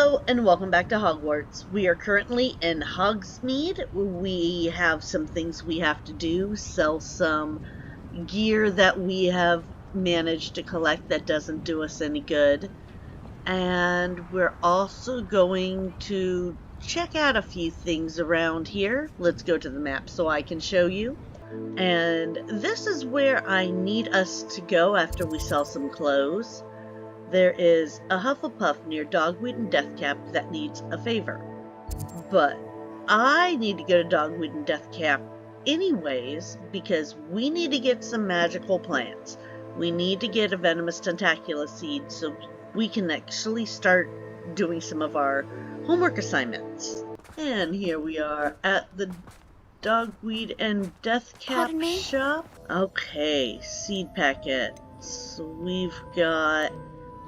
Hello and welcome back to Hogwarts. We are currently in Hogsmeade. We have some things we have to do, sell some gear that we have managed to collect that doesn't do us any good. And we're also going to check out a few things around here. Let's go to the map so I can show you. And this is where I need us to go after we sell some clothes. There is a Hufflepuff near Dogweed and Deathcap that needs a favor. But I need to go to Dogweed and Deathcap anyways because we need to get some magical plants. We need to get a Venomous Tentacula seed so we can actually start doing some of our homework assignments. And here we are at the Dogweed and Deathcap shop. Okay, seed packets. We've got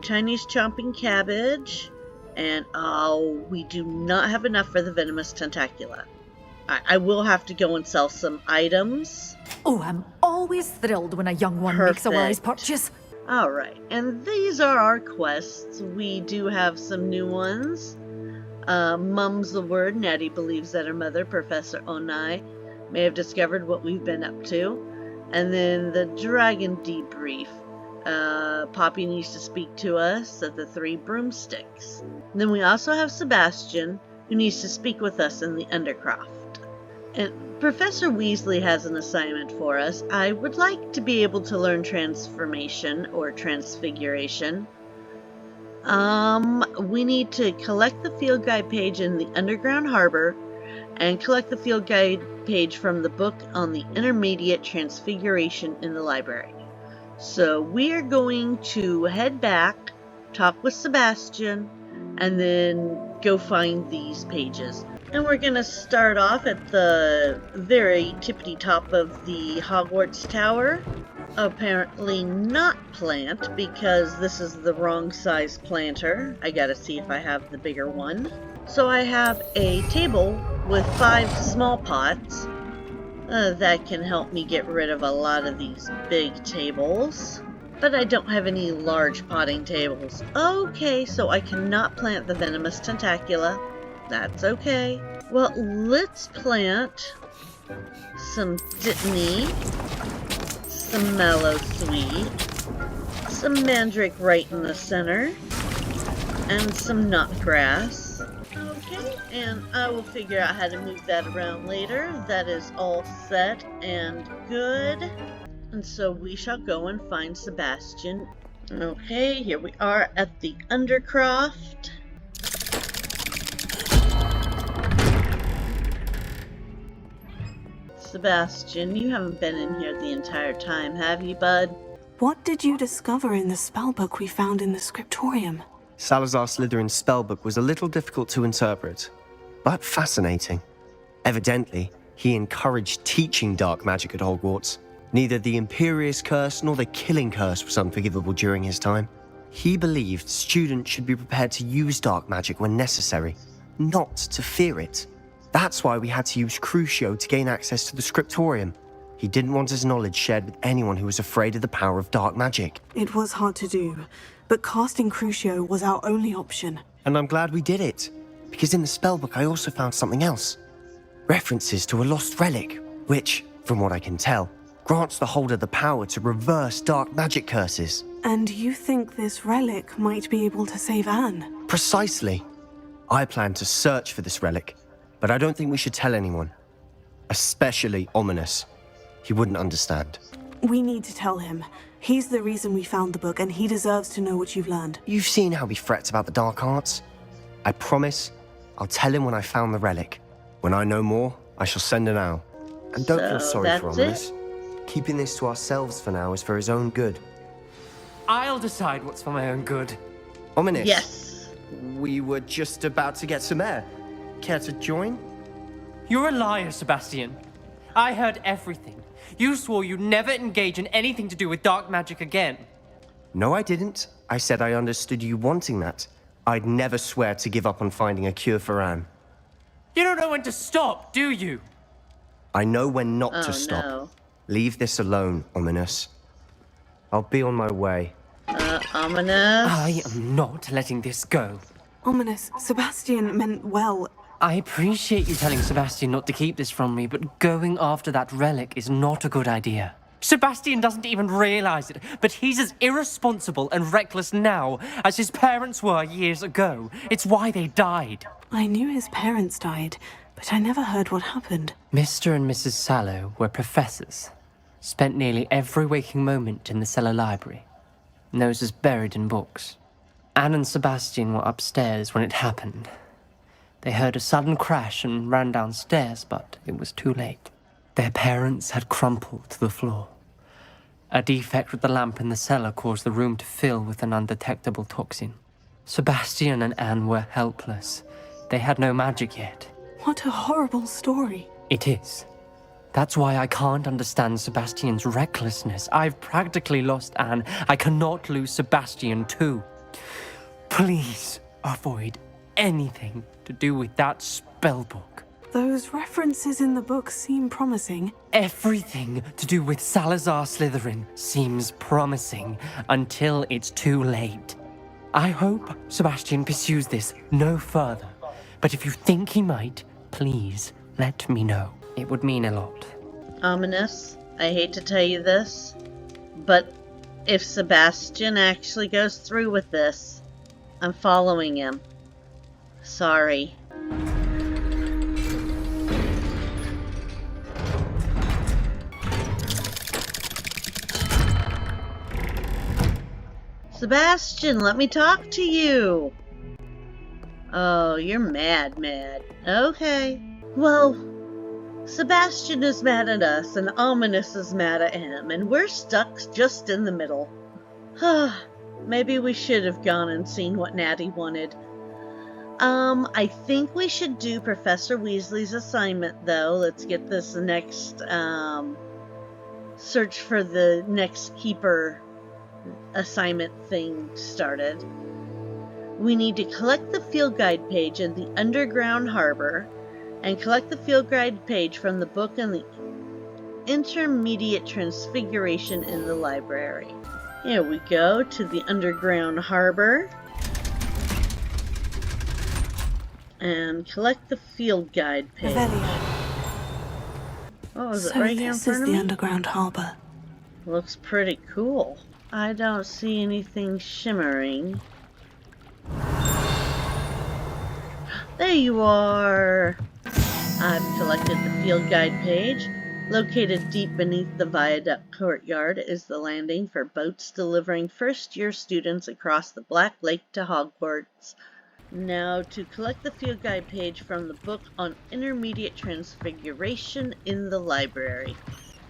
Chinese chomping cabbage, and we do not have enough for the Venomous Tentacula. I will have to go and sell some items. Oh, I'm always thrilled when a young one makes a wise purchase. Alright, and these are our quests. We do have some new ones. Mum's the word. Natty believes that her mother, Professor Onai, may have discovered what we've been up to. And then the dragon debrief. Poppy needs to speak to us at the Three Broomsticks. And then we also have Sebastian, who needs to speak with us in the Undercroft. And Professor Weasley has an assignment for us. I would like to be able to learn transformation or transfiguration. We need to collect the field guide page in the Underground Harbor and collect the field guide page from the book on the intermediate transfiguration in the library. So we are going to head back, talk with Sebastian, and then go find these pages. And we're going to start off at the very tippity top of the Hogwarts Tower. Apparently not plant, because this is the wrong size planter. I gotta see if I have the bigger one. So I have a table with 5 small pots. That can help me get rid of a lot of these big tables. But I don't have any large potting tables. Okay, so I cannot plant the Venomous Tentacula. That's okay. Well, let's plant some Dittany, some Mallow Sweet, some Mandrake right in the center, and some Knotgrass. Okay, and I will figure out how to move that around later. That is all set and good. And so we shall go and find Sebastian. Okay, here we are at the Undercroft. Sebastian, you haven't been in here the entire time, have you, bud? What did you discover in the spellbook we found in the scriptorium? Salazar Slytherin's spellbook was a little difficult to interpret, but fascinating. Evidently, he encouraged teaching dark magic at Hogwarts. Neither the Imperious Curse nor the Killing Curse was unforgivable during his time. He believed students should be prepared to use dark magic when necessary, not to fear it. That's why we had to use Crucio to gain access to the scriptorium. He didn't want his knowledge shared with anyone who was afraid of the power of dark magic. It was hard to do, but casting Crucio was our only option. And I'm glad we did it, because in the spellbook I also found something else. References to a lost relic, which, from what I can tell, grants the holder the power to reverse dark magic curses. And you think this relic might be able to save Anne? Precisely. I plan to search for this relic, but I don't think we should tell anyone. Especially Ominous. He wouldn't understand. We need to tell him. He's the reason we found the book, and he deserves to know what you've learned. You've seen how he frets about the dark arts. I promise I'll tell him when I found the relic. When I know more, I shall send an owl. And don't feel sorry for Ominous. Keeping this to ourselves for now is for his own good. I'll decide what's for my own good. Ominous. Yes. We were just about to get some air. Care to join? You're a liar, Sebastian. I heard everything. You swore you'd never engage in anything to do with dark magic again. No, I didn't. I said I understood you wanting that. I'd never swear to give up on finding a cure for Anne. You don't know when to stop, do you? I know when not to stop. No. Leave this alone, Ominous. I'll be on my way. Ominous. I am not letting this go. Ominous. Sebastian meant well. I appreciate you telling Sebastian not to keep this from me, but going after that relic is not a good idea. Sebastian doesn't even realize it, but he's as irresponsible and reckless now as his parents were years ago. It's why they died. I knew his parents died, but I never heard what happened. Mr. and Mrs. Sallow were professors. Spent nearly every waking moment in the cellar library. Noses buried in books. Anne and Sebastian were upstairs when it happened. They heard a sudden crash and ran downstairs, but it was too late. Their parents had crumpled to the floor. A defect with the lamp in the cellar caused the room to fill with an undetectable toxin. Sebastian and Anne were helpless. They had no magic yet. What a horrible story. It is. That's why I can't understand Sebastian's recklessness. I've practically lost Anne. I cannot lose Sebastian too. Please avoid anything to do with that spellbook. Those references in the book seem promising. Everything to do with Salazar Slytherin seems promising until it's too late. I hope Sebastian pursues this no further. But if you think he might, please let me know. It would mean a lot. Ominous, I hate to tell you this, but if Sebastian actually goes through with this, I'm following him. Sorry. Sebastian, let me talk to you. Oh, you're mad. Okay. Well, Sebastian is mad at us, and Ominous is mad at him, and we're stuck just in the middle. Maybe we should have gone and seen what Natty wanted. I think we should do Professor Weasley's assignment, though. Let's get this next, search for the next keeper assignment thing started. We need to collect the field guide page in the underground harbor and collect the field guide page from the book on the intermediate transfiguration in the library. Here we go to the underground harbor and collect the field guide page. Revelio. Oh, is it So right here in this front is of the me? underground harbor. Looks pretty cool. I don't see anything shimmering. There you are! I've collected the field guide page. Located deep beneath the viaduct courtyard is the landing for boats delivering first-year students across the Black Lake to Hogwarts. Now to collect the field guide page from the book on intermediate transfiguration in the library.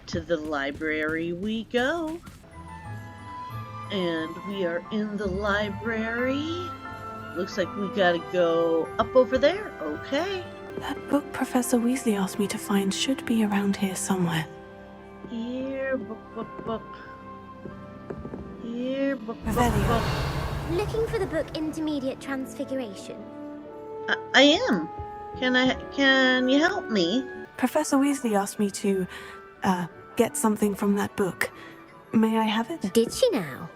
To the library we go. And we are in the library. Looks like we gotta go up over there. Okay. That book Professor Weasley asked me to find should be around here somewhere. Here, book. Here, book. Revelio. Looking for the book Intermediate Transfiguration. I am. Can you help me? Professor Weasley asked me to, get something from that book. May I have it? Did she now?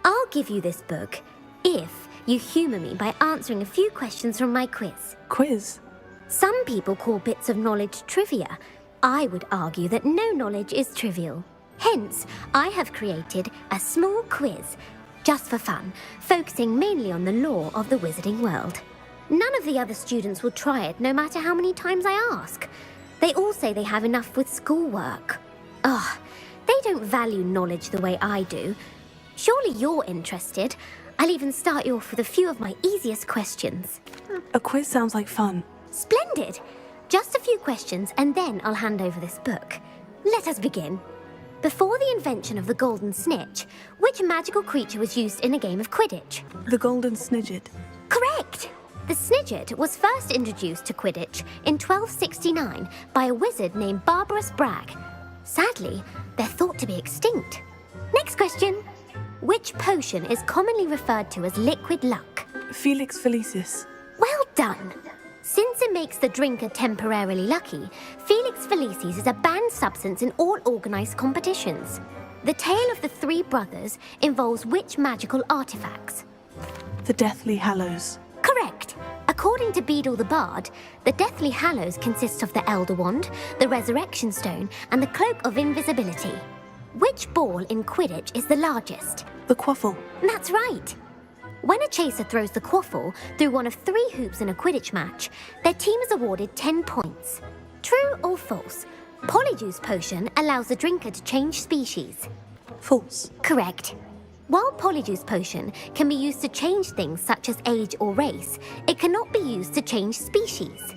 I'll give you this book if you humour me by answering a few questions from my quiz. Quiz? Some people call bits of knowledge trivia. I would argue that no knowledge is trivial. Hence, I have created a small quiz, just for fun, focusing mainly on the lore of the wizarding world. None of the other students will try it, no matter how many times I ask. They all say they have enough with schoolwork. They don't value knowledge the way I do. Surely you're interested. I'll even start you off with a few of my easiest questions. A quiz sounds like fun. Splendid! Just a few questions and then I'll hand over this book. Let us begin. Before the invention of the golden snitch, which magical creature was used in a game of Quidditch? The Golden Snidget. Correct! The Snidget was first introduced to Quidditch in 1269 by a wizard named Barbarous Bragg. Sadly, they're thought to be extinct. Next question. Which potion is commonly referred to as liquid luck? Felix Felicis. Well done! Since it makes the drinker temporarily lucky, Felix Felicis is a banned substance in all organised competitions. The tale of the three brothers involves which magical artifacts? The Deathly Hallows. Correct. According to Beadle the Bard, the Deathly Hallows consist of the Elder Wand, the Resurrection Stone, and the Cloak of Invisibility. Which ball in Quidditch is the largest? The quaffle. That's right. When a chaser throws the quaffle through one of 3 hoops in a Quidditch match, their team is awarded 10 points. True or false? Polyjuice Potion allows the drinker to change species. False. Correct. While Polyjuice Potion can be used to change things such as age or race, it cannot be used to change species.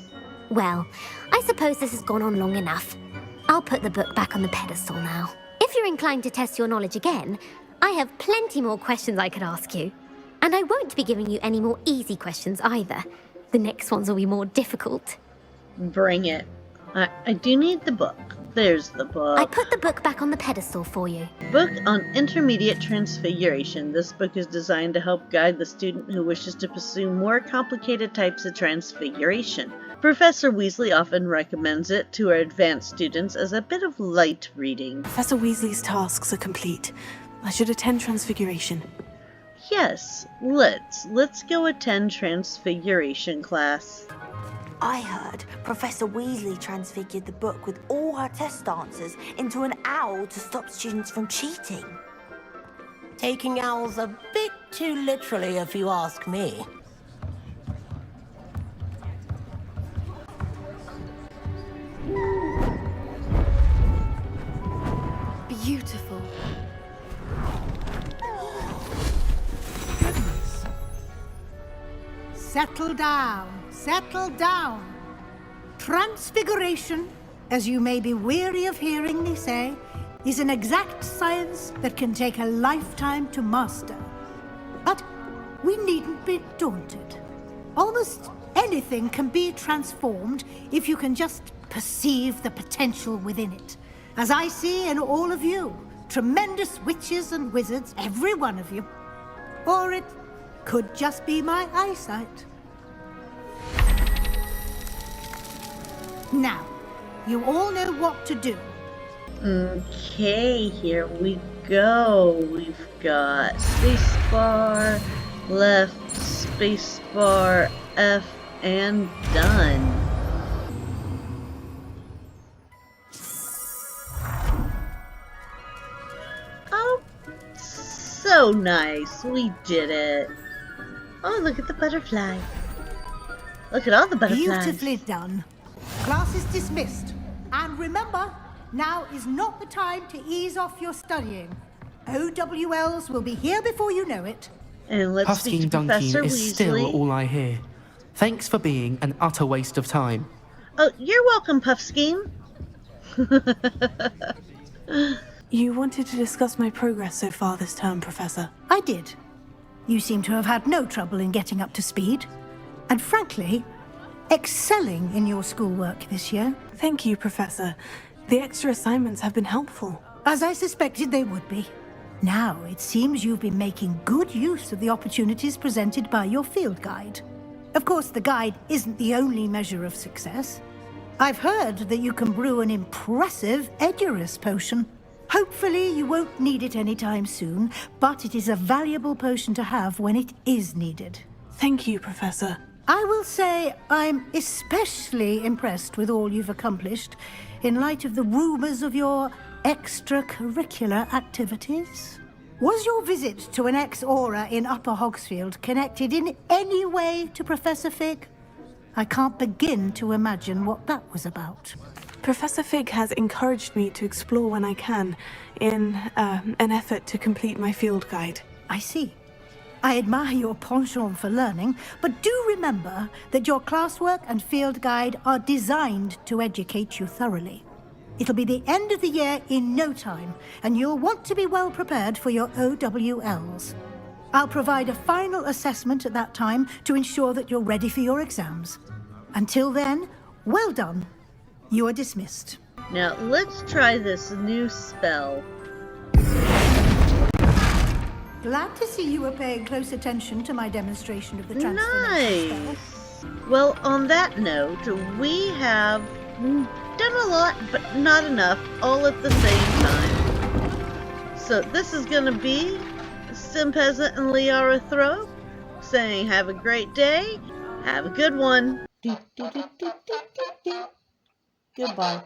Well, I suppose this has gone on long enough. I'll put the book back on the pedestal now. If you're inclined to test your knowledge again, I have plenty more questions I could ask you. And I won't be giving you any more easy questions either. The next ones will be more difficult. Bring it. I do need the book. There's the book. I put the book back on the pedestal for you. Book on Intermediate Transfiguration. This book is designed to help guide the student who wishes to pursue more complicated types of transfiguration. Professor Weasley often recommends it to our advanced students as a bit of light reading. Professor Weasley's tasks are complete. I should attend Transfiguration. Yes, let's go attend Transfiguration class. I heard Professor Weasley transfigured the book with all her test answers into an owl to stop students from cheating. Taking owls a bit too literally, if you ask me. Beautiful. Goodness. Settle down. Settle down. Transfiguration, as you may be weary of hearing me say, is an exact science that can take a lifetime to master. But we needn't be daunted. Almost anything can be transformed if you can just perceive the potential within it. As I see in all of you, tremendous witches and wizards, every one of you. Or it could just be my eyesight. Now, you all know what to do. Okay, here we go. We've got spacebar, left, spacebar, F, and done. Oh, so nice. We did it. Oh, look at the butterfly. Look at all the butterflies. Beautifully done. Class is dismissed. And remember, now is not the time to ease off your studying. OWLs will be here before you know it. And let's speak to Puffskein Professor Dunking is still Weasley. all I hear. Thanks for being an utter waste of time. Oh, you're welcome, Puffskein. You wanted to discuss my progress so far this term, Professor. I did. You seem to have had no trouble in getting up to speed. And frankly, excelling in your schoolwork this year. Thank you, Professor. The extra assignments have been helpful. As I suspected they would be. Now, it seems you've been making good use of the opportunities presented by your field guide. Of course, the guide isn't the only measure of success. I've heard that you can brew an impressive Edurus potion. Hopefully, you won't need it anytime soon, but it is a valuable potion to have when it is needed. Thank you, Professor. I will say I'm especially impressed with all you've accomplished in light of the rumors of your extracurricular activities. Was your visit to an ex-aura in Upper Hogsfield connected in any way to Professor Fig? I can't begin to imagine what that was about. Professor Fig has encouraged me to explore when I can in an effort to complete my field guide. I see. I admire your penchant for learning, but do remember that your classwork and field guide are designed to educate you thoroughly. It'll be the end of the year in no time, and you'll want to be well prepared for your OWLs. I'll provide a final assessment at that time to ensure that you're ready for your exams. Until then, well done. You are dismissed. Now, let's try this new spell. Glad to see you were paying close attention to my demonstration of the transformation Nice. spell. Well, on that note, we have done a lot, but not enough, all at the same time. So this is going to be SimPeasant and Liara Throw, saying have a great day. Have a good one. Goodbye.